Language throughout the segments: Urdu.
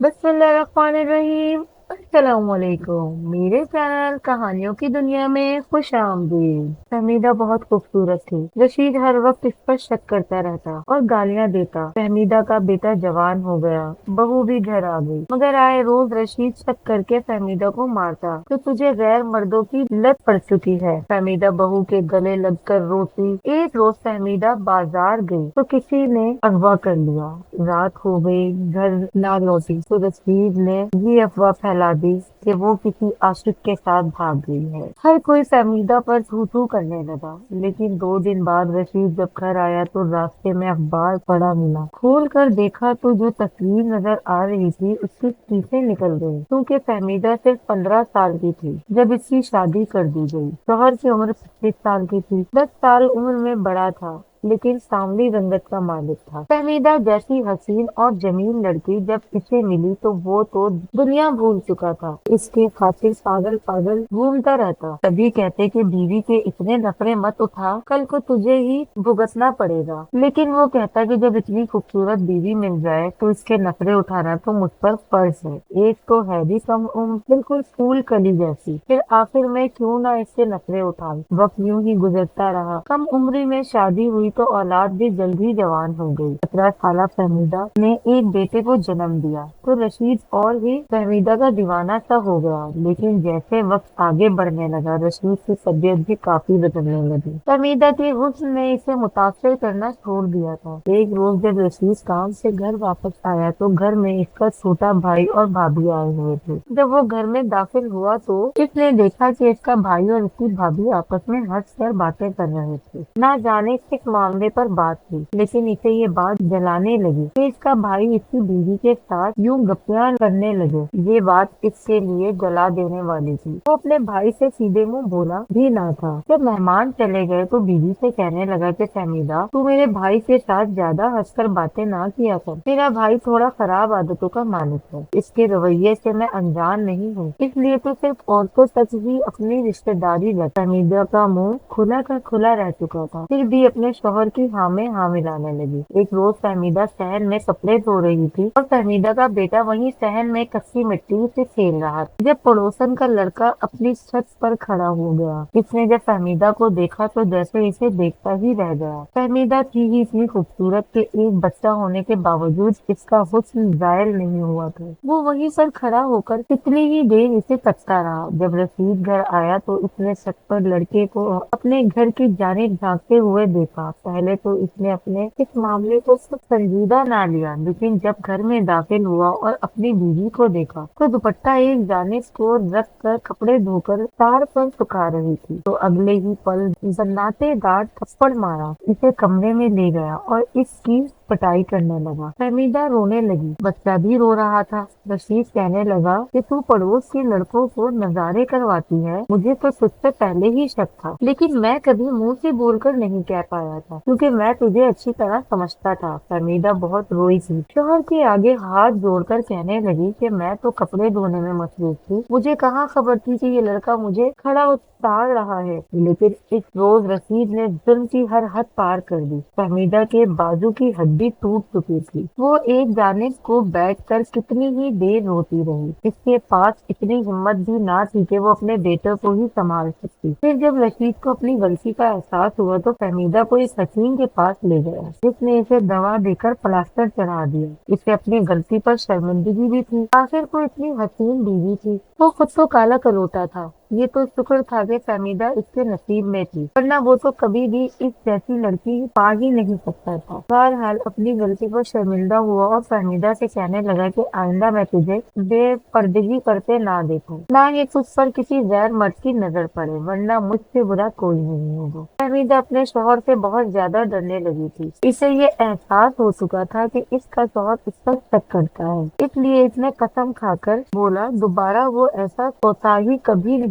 بسم اللہ الرحمن الرحیم۔ السلام علیکم، میرے چینل کہانیوں کی دنیا میں خوش آمدید۔ فہمیدہ بہت خوبصورت تھی۔ رشید ہر وقت اس پر شک کرتا رہتا اور گالیاں دیتا۔ فہمیدہ کا بیٹا جوان ہو گیا، بہو بھی گھر آ گئی، مگر آئے روز رشید شک کر کے فہمیدہ کو مارتا کہ تجھے غیر مردوں کی لت پڑ چکی ہے۔ فہمیدہ بہو کے گلے لگ کر روتی۔ ایک روز فہمیدہ بازار گئی تو کسی نے اغوا کر لیا۔ رات ہو گئی، گھر نہ لوٹی تو رشید نے یہ افواہ پھیلا دی کہ وہ کسی عاشق کے ساتھ بھاگ گئی ہے۔ ہر کوئی فہمیدہ پر تھو تھو کرنے لگا، لیکن 2 دن بعد رشید جب گھر آیا تو راستے میں اخبار پڑا ملا۔ کھول کر دیکھا تو جو تصویر نظر آ رہی تھی اس کی چیخیں نکل گئی، کیونکہ فہمیدہ صرف 15 سال کی تھی جب اس کی شادی کر دی گئی۔ شوہر کی عمر 25 سال کی تھی، 10 سال عمر میں بڑا تھا لیکن سانولی رنگت کا مالک تھا۔ فہمیدہ جیسی حسین اور جمیل لڑکی جب اسے ملی تو وہ تو دنیا بھول چکا تھا، اس کے خاطر پاگل پاگل گھومتا رہتا۔ کبھی کہتے کہ بیوی کے اتنے نخرے مت اٹھا، کل کو تجھے ہی بھگتنا پڑے گا، لیکن وہ کہتا کہ جب اتنی خوبصورت بیوی مل جائے تو اس کے نخرے اٹھانا تو مجھ پر فرض ہے۔ ایک تو ہے بھی کم عمر، بالکل پھول کلی جیسی، پھر آخر میں کیوں نہ اس سے نخرے اٹھاؤں۔ وقت یوں ہی گزرتا رہا، کم عمری میں شادی ہوئی تو اولاد بھی جلد ہی جوان ہو گئی۔ 17 سالہ فہمیدہ نے ایک بیٹے کو جنم دیا تو رشید اور بھی فہمیدہ کا دیوانہ سا ہو گیا، لیکن جیسے وقت آگے بڑھنے لگا رشید کی طبیعت بھی کافی بدلنے لگی۔ فہمیدہ کے حسن نے اسے متاثر کرنا چھوڑ دیا تھا۔ ایک روز جب رشید کام سے گھر واپس آیا تو گھر میں اس کا چھوٹا بھائی اور بھابھی آئے ہوئے تھے۔ جب وہ گھر میں داخل ہوا تو اس نے دیکھا کہ اس کا بھائی اور اس کی بھابھی آپس میں ہنس کر باتیں کر رہے تھے۔ نہ جانے کس معاملے پر بات تھی، لیکن اسے یہ بات جلانے لگی کہ اس کا بھائی اس کی بیوی کے ساتھ یوں گپیاں کرنے لگے۔ یہ بات اس کے لیے جلا دینے والی تھی۔ وہ اپنے بھائی سے سیدھے منہ بولا بھی نہ تھا۔ جب مہمان چلے گئے تو بیوی سے کہنے لگا کہ فہمیدہ تو میرے بھائی کے ساتھ زیادہ ہنس کر باتیں نہ کیا کر، میرا بھائی تھوڑا خراب عادتوں کا مالک ہے، اس کے رویے سے میں انجان نہیں ہوں، اس لیے تو صرف عورتوں تک ہی اپنی رشتہ داری رکھ۔ فہمیدہ کا منہ کھلا کا کھلا رہ چکا تھا، پھر بھی اپنے شوہر کی ہاں میں ہاں ملانے لگی۔ ایک روز فہمیدہ صحن میں کپڑے دھو رہی تھی اور فہمیدہ کا بیٹا وہیں صحن میں کچی مٹی سے کھیل رہا تھا جب پڑوسن کا لڑکا اپنی چھت پر کھڑا ہو گیا۔ اس نے جب فہمیدہ کو دیکھا تو جیسے اسے دیکھتا ہی رہ گیا۔ فہمیدہ تھی ہی اتنی خوبصورت کہ ایک بچہ ہونے کے باوجود اس کا حسن زائل نہیں ہوا تھا۔ وہ وہیں پر کھڑا ہو کر کتنی ہی دیر اسے تکتا رہا۔ جب رشید گھر آیا تو اس نے چھت پر لڑکے کو اپنے گھر کی جانب جھانکتے ہوئے دیکھا۔ پہلے تو اس نے اپنے اس معاملے کو سب سنجیدہ نہ لیا، لیکن جب گھر میں داخل ہوا اور اپنی بیوی کو دیکھا تو دوپٹہ ایک جانب کو رکھ کر کپڑے دھو کر تار پر سکھا رہی تھی تو اگلے ہی پل زناتے دار تھپڑ مارا، اسے کمرے میں لے گیا اور اس کی پٹائی کرنے لگا۔ فہمیدہ رونے لگی، بچہ بھی رو رہا تھا۔ رشید کہنے لگا کہ تو پڑوس کے لڑکوں کو نظارے کرواتی ہے، مجھے تو تجھ سے پہلے ہی شک تھا، لیکن میں کبھی منہ سے بول کر نہیں کہہ پایا تھا کیونکہ میں تجھے اچھی طرح سمجھتا تھا۔ فہمیدہ بہت روئی تھی، شوہر کے آگے ہاتھ جوڑ کر کہنے لگی کہ میں تو کپڑے دھونے میں مصروف تھی، مجھے کہاں خبر تھی کہ یہ لڑکا مجھے کھڑا اتار رہا ہے۔ لیکن اس روز رشید نے ظلم کی ہر حد پار کر دی۔ فہمیدہ کے بازو کی ہڈی ٹوٹ چکی تھی، وہ ایک جانب کو بیٹھ کر کتنی ہی دیر روتی رہی، اس کے پاس اتنی ہمت بھی نہ تھی کہ وہ اپنے بیٹے کو ہی سنبھال سکتی۔ پھر جب رشید کو اپنی غلطی کا احساس ہوا تو فہمیدہ کو ایک حکیم کے پاس لے گیا، جس نے اسے دوا دے کر پلاسٹر چڑھا دیا۔ اسے اپنی غلطی پر شرمندگی بھی تھی، آخر کو اتنی حسین بیوی تھی۔ وہ خود تو کالا کلوٹا تھا، یہ تو شکر تھا کہ فہمیدہ اس کے نصیب میں تھی، ورنہ وہ تو کبھی بھی اس جیسی لڑکی پا ہی نہیں سکتا تھا۔ بہرحال اپنی غلطی پر شرمندہ ہوا اور فہمیدہ سے کہنے لگا کہ آئندہ میں تجھے بے پردگی کرتے نہ دیکھوں، نہ ہی تجھ پر کسی غیر مرد کی نظر پڑے، ورنہ مجھ سے برا کوئی نہیں ہوگا۔ فہمیدہ اپنے شوہر سے بہت زیادہ ڈرنے لگی تھی، اسے یہ احساس ہو چکا تھا کہ اس کا شوہر اس پر شک کرتا ہے، اس لیے اس نے قسم کھا کر بولا دوبارہ وہ ایسا کوتاہی کبھی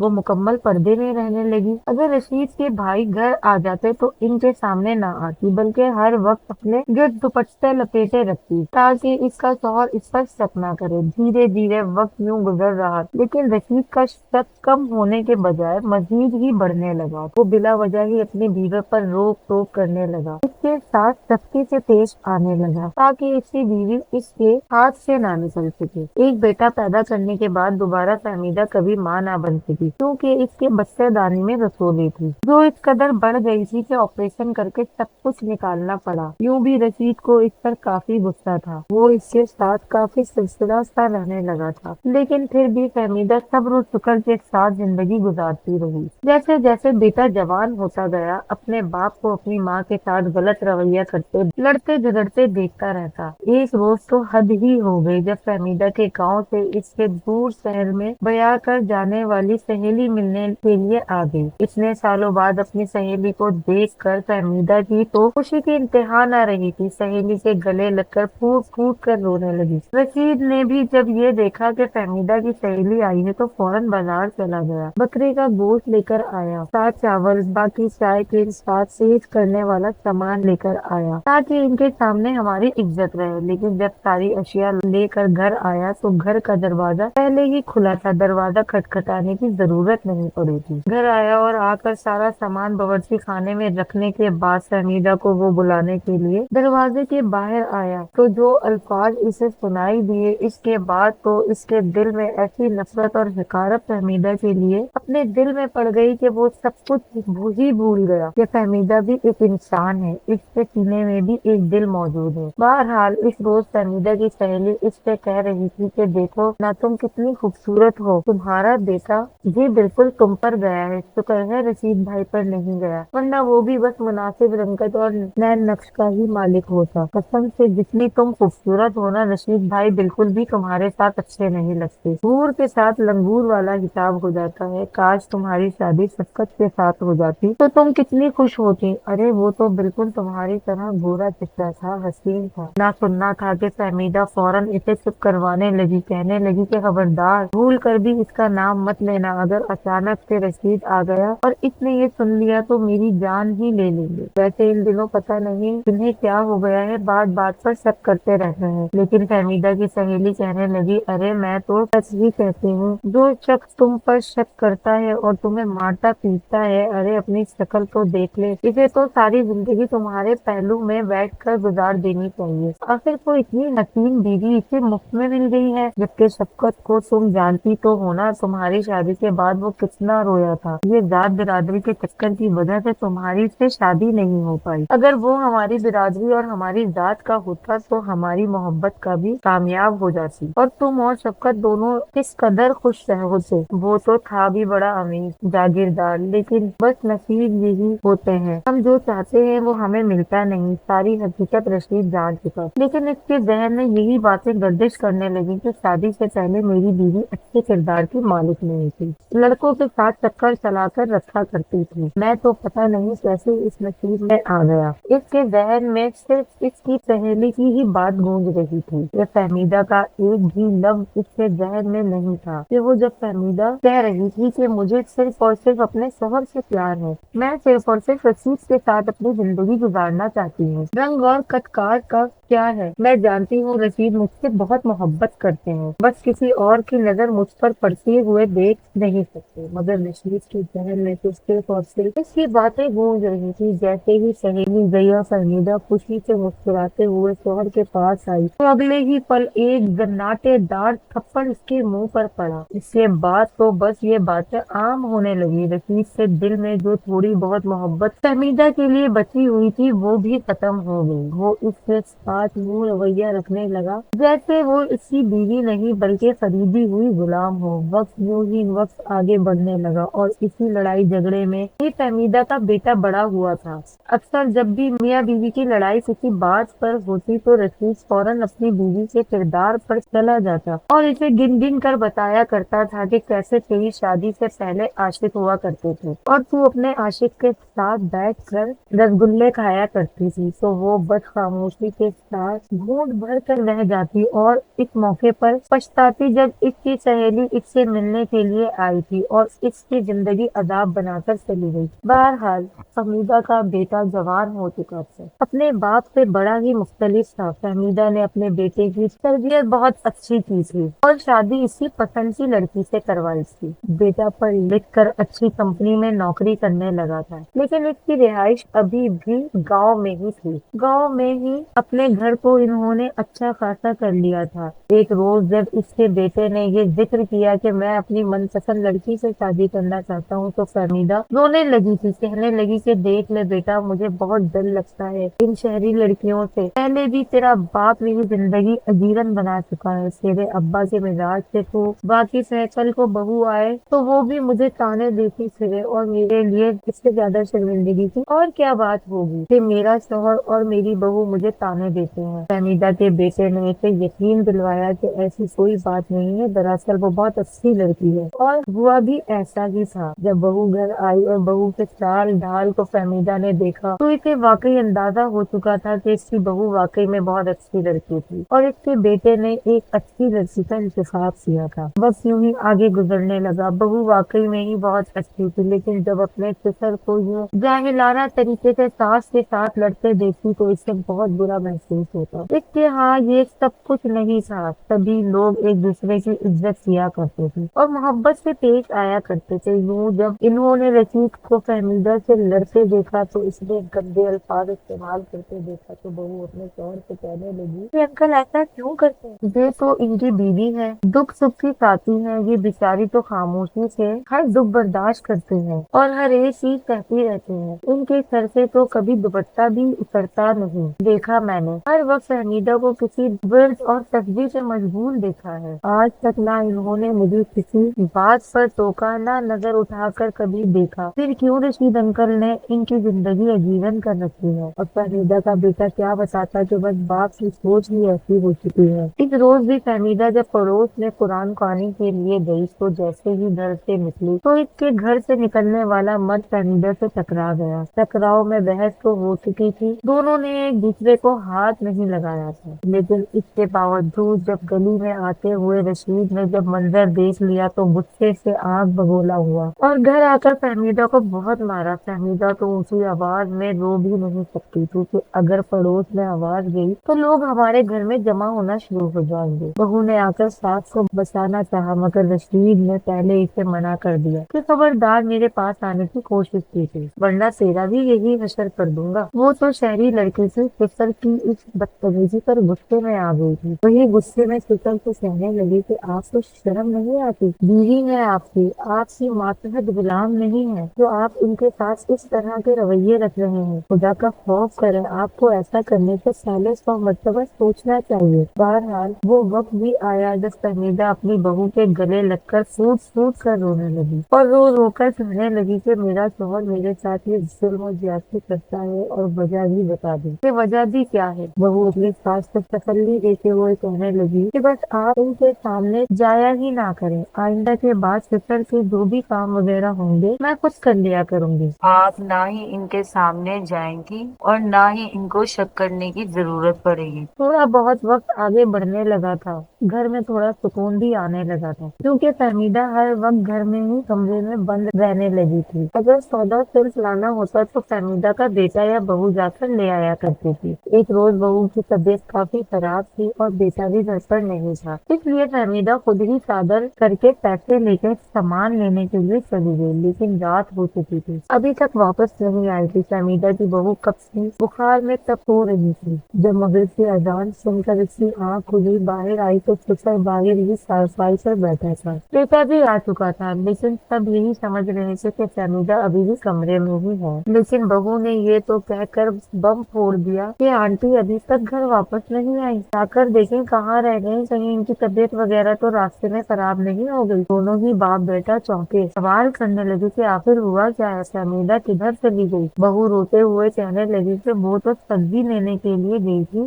وہ مکمل پردے میں رہنے لگی۔ اگر رشید کے بھائی گھر آ جاتے تو ان کے سامنے نہ آتی، بلکہ ہر وقت اپنے گرد دوپٹے لپیٹے رکھتی تاکہ اس کا شوہر اس پر شک نہ کرے۔ دھیرے دھیرے وقت یوں گزر رہا لیکن رشید کا شک کم ہونے کے بجائے مزید ہی بڑھنے لگا۔ وہ بلا وجہ ہی اپنی بیوی پر روک ٹوک کرنے لگا، اس کے ساتھ سختی سے پیش آنے لگا تاکہ اس کی بیوی اس کے ہاتھ سے نہ نکل سکے۔ ایک بیٹا پیدا کرنے کے بعد دوبارہ فہمیدہ کبھی ماں نہ بن سکی کیونکہ اس کے بچے دانی میں رسولی تھی جو اس قدر بڑھ گئی تھی کہ آپریشن کر کے سب کچھ نکالنا پڑا۔ یوں بھی رشید کو اس پر کافی غصہ تھا، وہ اس کے ساتھ کافی سلسلہ سا رہنے لگا تھا، لیکن پھر بھی فہمیدہ صبر و شکر کے ساتھ زندگی گزارتی رہی۔ جیسے جیسے بیٹا جوان ہوتا گیا، اپنے باپ کو اپنی ماں کے ساتھ غلط رویہ کرتے لڑتے جھگڑتے دیکھتا رہتا۔ ایک روز تو حد ہی ہو گئی جب فہمیدہ کے گاؤں سے اس کے دور شہر میں بیاہ کر جانے والی سہیلی ملنے کے لیے آ گئی۔ اتنے سالوں بعد اپنی سہیلی کو دیکھ کر فہمیدہ کی تو خوشی کی انتہا نہ رہی تھی، سہیلی کے گلے لگ کر پھوٹ پھوٹ کر رونے لگی۔ رشید نے بھی جب یہ دیکھا کہ فہمیدہ کی سہیلی آئی ہے تو فوراً بازار چلا گیا، بکرے کا گوشت لے کر آیا، ساتھ چاول، باقی چائے کے ساتھ سیج کرنے والا سامان لے کر آیا تاکہ ان کے سامنے ہماری عزت رہے۔ لیکن جب ساری اشیاء لے کر گھر آیا تو گھر کا دروازہ پہلے ہی کھلا تھا، دروازہ کھٹکھٹانے کی ضرورت نہیں پڑی تھی۔ گھر آیا اور آ کر سارا سامان باورچی خانے میں رکھنے کے بعد فہمیدہ کو وہ بلانے کے لیے دروازے کے باہر آیا تو جو الفاظ اسے سنائی دیے، اس کے بعد تو اس کے دل میں ایسی نفرت اور حقارت فہمیدہ کے لیے اپنے دل میں پڑ گئی کہ وہ سب کچھ ہی بھول گیا کہ فہمیدہ بھی ایک انسان ہے، اس کے سینے میں بھی ایک دل موجود ہے۔ بہرحال اس روز فہمیدہ کی سہیلی اس سے کہہ رہی تھی کہ دیکھو نہ تم کتنی خوبصورت ہو، تمہارا بیٹا جی بالکل تم پر گیا ہے، شکر ہے رشید بھائی پر نہیں گیا، ورنہ وہ بھی بس مناسب رنگت اور نین نقش کا ہی مالک ہوتا۔ قسم سے جتنی تم خوبصورت ہو نا، رشید بھائی بالکل بھی تمہارے ساتھ اچھے نہیں لگتے، حور کے ساتھ لنگور والا حساب ہو جاتا ہے، کاش تمہاری شادی شفقت کے ساتھ ہو جاتی تو تم کتنی خوش ہوتی۔ ارے وہ تو بالکل تمہاری طرح گورا چہرہ تھا، حسین تھا۔ نہ سننا تھا کہ فہمیدہ فوراً اسے چپ کروانے لگی، کہنے لگی کہ خبردار، بھول کر بھی اس کا نام مت لینا، اگر اچانک سے رشید آ گیا اور اس نے یہ سن لیا تو میری جان ہی لے لیں گے۔ ویسے ان دنوں پتہ نہیں انہیں کیا ہو گیا ہے، بات بات پر شک کرتے رہتے ہیں۔ لیکن فہمیدہ کی سہیلی کہنے لگی، ارے میں تو سچ ہی کہتی ہوں، جو شخص تم پر شک کرتا ہے اور تمہیں مارتا پیٹتا ہے، ارے اپنی شکل تو دیکھ لے، اسے تو ساری زندگی تمہارے پہلو میں بیٹھ کر گزار دینی چاہیے۔ آخر کو اتنی حسین بیوی اسے مفت میں مل گئی ہے، جبکہ شفقت کو تم جانتی تو ہونا، تمہاری شادی کے بعد وہ کتنا رویا تھا، یہ ذات برادری کے چکر کی وجہ سے تمہاری سے شادی نہیں ہو پائی، اگر وہ ہماری برادری اور ہماری ذات کا ہوتا تو ہماری محبت کا بھی کامیاب ہو جاتی اور تم اور شفقت دونوں کس قدر خوش ہوتے۔ وہ تو تھا بھی بڑا امیر جاگیردار، لیکن بس نصیب یہی ہوتے ہیں، ہم جو چاہتے ہیں وہ ہمیں ملتا نہیں۔ ساری حقیقت رشید جان چکا، لیکن اس کے ذہن میں یہی باتیں گردش کرنے لگی کہ شادی سے پہلے میری بیوی اچھے کردار کی مالک نہیں تھی، لڑکوں کے ساتھ چکر چلا کر رکھا کرتی تھی، میں تو پتہ نہیں کیسے اس نصیب میں آ گیا۔ اس کے ذہن میں صرف اس کی سہیلی کی ہی بات گونج رہی تھی، یہ فہمیدہ کا ایک بھی لفظ اس کے ذہن میں نہیں تھا کہ وہ جب فہمیدہ کہہ رہی تھی کہ مجھے صرف اور صرف اپنے شوہر سے پیار ہے، میں صرف اور صرف رشید کے ساتھ اپنی زندگی گزارنا چاہتی ہوں، رنگ اور کٹکار کا کیا ہے، میں جانتی ہوں رشید مجھ سے بہت محبت کرتے ہیں، بس کسی اور کی نظر مجھ پر پڑتے ہوئے دیکھ نہیں سکتے، مگر رشید کے ذہن میں تو صرف اور صرف اس کی باتیں گونج رہی تھی۔ جیسے ہی سہیلی گئی اور فہمیدہ خوشی سے مسکراتے ہوئے شوہر کے پاس آئی تو اگلے ہی پل ایک زناٹے دار تھپڑ اس کے منہ پر پڑا۔ اس کے بعد تو بس یہ باتیں عام ہونے لگی، رشید سے دل میں جو تھوڑی بہت محبت فہمیدہ کے لیے بچی ہوئی تھی وہ بھی ختم ہو گئی، وہ اس کے ساتھ یوں رویہ رکھنے لگا جیسے وہ اس کی بیوی نہیں بلکہ خریدی ہوئی غلام ہو۔ وقت یوں ہی وقت آگے بڑھنے لگا اور اسی لڑائی جھگڑے میں ہی فہمیدہ کا بیٹا بڑا ہوا تھا۔ اکثر جب بھی میاں بیوی کی لڑائی کسی بات پر ہوتی تو رشید فوراً اپنی بیوی کے کردار پر چلا جاتا اور اسے گن گن کر بتایا کرتا تھا کہ کیسے تیری شادی سے پہلے عاشق ہوا کرتے تھے اور تو اپنے عاشق کے ساتھ بیٹھ کر رسگلے کھایا کرتی تھی، تو وہ بس خاموشی کے ساتھ گھونٹ بھر کر رہ جاتی اور اس موقع پر پچھتاتی جب اس کی سہیلی اس سے ملنے کے لیے آئی تھی اور اس کی زندگی عذاب بنا کر چلی گئی۔ بہرحال فہمیدہ کا بیٹا جوان ہو چکا تھا، اپنے باپ سے بڑا ہی مختلف تھا۔ فہمیدہ نے اپنے بیٹے کی تربیت بہت اچھی کی تھی اور شادی اسی پسند کی لڑکی سے کروائی تھی۔ بیٹا پڑھ لکھ کر اچھی کمپنی میں نوکری کرنے لگا تھا، لیکن اس کی رہائش ابھی بھی گاؤں میں ہی تھی۔ گاؤں میں ہی اپنے گھر کو انہوں نے اچھا خاصا کر لیا تھا۔ ایک روز جب اس کے بیٹے نے یہ ذکر کیا کہ میں اپنی من پسند لڑکی سے شادی کرنا چاہتا ہوں تو فہمیدہ رونے لگی تھی، کہنے لگی کہ دیکھ لے بیٹا، مجھے بہت ڈر لگتا ہے ان شہری لڑکیوں سے۔ پہلے بھی تیرا باپ میری زندگی اجیرن بنا چکا ہے، تیرے ابا کے مزاج سے تو واقف ہے، کل کو بہو آئے تو وہ بھی مجھے تانے دیتی پھرے اور میرے لیے اس سے زیادہ شرمندگی کی اور کیا بات ہوگی کہ میرا شوہر اور میری بہو مجھے تانے دیتے ہیں۔ فہمیدہ کے بیٹے نے اسے یقین دلوایا کہ ایسی کوئی بات نہیں ہے، دراصل وہ بہت اچھی لڑکی ہے، اور ہوا بھی ایسا ہی تھا۔ جب بہو گھر آئی اور بہو کے چال ڈھال کو فہمیدہ نے دیکھا تو اسے واقعی اندازہ ہو چکا تھا کہ اس کی بہو واقعی میں بہت اچھی لڑکی تھی اور اس کے بیٹے نے ایک اچھی لڑکی کا انتخاب کیا تھا۔ وقت یوں ہی آگے گزرنے لگا، بہو واقعی میں ہی بہت اچھی تھی، لیکن جب اپنے سسر کو یوں جاہلانہ طریقے سے ساس کے ساتھ لڑتے دیکھی تو اسے بہت برا محسوس ہوتا۔ اس کے ہاں یہ سب کچھ نہیں تھا، سبھی لوگ ایک دوسرے کی عزت کیا کرتے تھے اور محبت سے پیش آیا کرتے تھے۔ یوں جب انہوں نے رشید کو فہمیدہ سے لڑتے دیکھا تو اس نے گندے الفاظ استعمال کرتے دیکھا تو بہو اپنے شوہر سے کہنے لگی کہ انکل ایسا کیوں کرتے ہیں، یہ تو ان کی بیوی ہے، دکھ سکھ کی ساتھی ہے، یہ بیچاری تو خاموشی سے ہر دکھ برداشت کرتے ہیں اور ہر ایک چیز سہتی رہتے ہیں، ان کے سر سے تو کبھی دوپٹہ بھی اترتا نہیں۔ دیکھا میں نے ہر وقت فہمیدہ کو کسی ورد اور تسبیح سے مشغول دیکھا ہے، آج تک نہ انہوں نے مجھے کسی بات پر ٹوکا، نہ نظر اٹھا کر کبھی دیکھا، پھر کیوں رشید انکل نے ان کی زندگی عجیبن کر رکھی ہے۔ اور فہمیدہ کا بیٹا کیا بتاتا کہ بس باپ کی سوچ ہی ایسی ہو چکی ہے۔ اس روز بھی فہمیدہ جب پڑوس میں قرآن خوانی کے لیے گئی تو جیسے ہی گھر سے نکلی تو اس کے گھر سے نکلنے والا مرد فہمیدہ سے ٹکرا گیا۔ ٹکراؤ میں بحث تو ہو چکی تھی، دونوں نے ایک دوسرے کو ہاتھ نہیں لگایا تھا، لیکن اس کے باوجود جب گلی میں آتے ہوئے رشید نے جب منظر دیکھ لیا تو غصے سے آگ بگولا ہوا اور گھر آ کر فہمیدہ کو بہت مارا۔ فہمیدہ تو اونچی آواز میں رو بھی نہیں سکتی تھی کہ اگر پڑوس میں آواز گئی تو لوگ ہمارے گھر میں جمع ہونا شروع ہو جائیں گے۔ بہو نے آ کر ساس کو بچانا چاہا مگر رشید نے پہلے اسے منع کر دیا کہ خبردار میرے پاس آنے کی کوشش کی تھی ورنہ تیرا بھی یہی حشر کر دوں گا۔ وہ تو شہری لڑکی سے سسر کی اس بدتمیزی پر غصے میں آ گئی تھی، وہی غصے میں سسر کو کہنے لگی کہ آپ کو شرم نہیں آتی، بیوی ہے آپ کی ماتحت غلام نہیں ہے جو آپ ان کے ساتھ اس طرح کے رویے رکھ رہے ہیں، خدا کا خوف کرے، آپ کو ایسا کرنے سے پہلے 100 مرتبہ سوچنا چاہیے۔ بہرحال وہ وقت بھی آیا جب فہمیدہ اپنی بہو کے گلے لگ کر پھوٹ پھوٹ کر رونے لگی اور رو رو کر کہنے لگی کہ میرا شوہر میرے ساتھ یہ ظلم و زیادتی کرتا ہے اور وجہ بھی بتا دیں کہ وجہ بھی کیا ہے۔ بہو اپنی ساس کو تسلی دیتے ہوئے کہنے لگی کہ بس آپ ان کے سامنے جایا ہی نہ کریں، آئندہ کے بعد سسر کے جو بھی کام وغیرہ ہوں گے میں خود کر لیا کروں گی، آپ نہ ہی ان کے سامنے جائیں گی اور نہ ہی ان کو شک کرنے کی ضرورت پڑے گی۔ تھوڑا بہت وقت آگے بڑھنے لگا تھا، گھر میں تھوڑا سکون بھی آنے لگا تھا کیونکہ فہمیدہ ہر وقت گھر میں ہی کمرے میں بند رہنے لگی تھی۔ اگر سودا صرف لانا ہوتا تو فہمیدہ کا بیٹا یا بہو جا کر لے آیا کرتی تھی۔ ایک روز بہو کی طبیعت کافی خراب تھی اور بیٹا بھی گھر پر نہیں تھا، اس لیے فہمیدہ خود ہی چادر کر کے پیسے لے کے سامان لینے کے لیے چلی گئی، لیکن رات ہو چکی تھی، ابھی تک واپس نہیں آئی تھی۔ فہمیدہ کی بہو کب سے بخار میں تب سو رہی تھی، جب مغرب کی اذان سن کر اس کی آنکھ کھلی، باہر آئی تو سسر باہر ہی چارپائی پر بیٹھا تھا، بیٹا بھی آ چکا تھا، لیکن سب یہی سمجھ رہے تھے کہ فہمیدہ ابھی بھی کمرے میں ہی ہے۔ لیکن بہو نے یہ تو کہہ کر بم پھوڑ دیا کہ آنٹی ابھی تک گھر واپس نہیں آئی، جا کر دیکھیں کہاں رہ گئے، کہیں ان کی طبیعت وغیرہ تو راستے میں خراب نہیں ہو گئی۔ دونوں ہی باپ بیٹا چونکے، سوال کرنے لگے کہ آخر ہوا کیا ہے، فہمیدہ کدھر چلی گئی۔ بہو روتے ہوئے کہنے لگی کہ وہ تو سبزی لینے کے لیے گئی تھی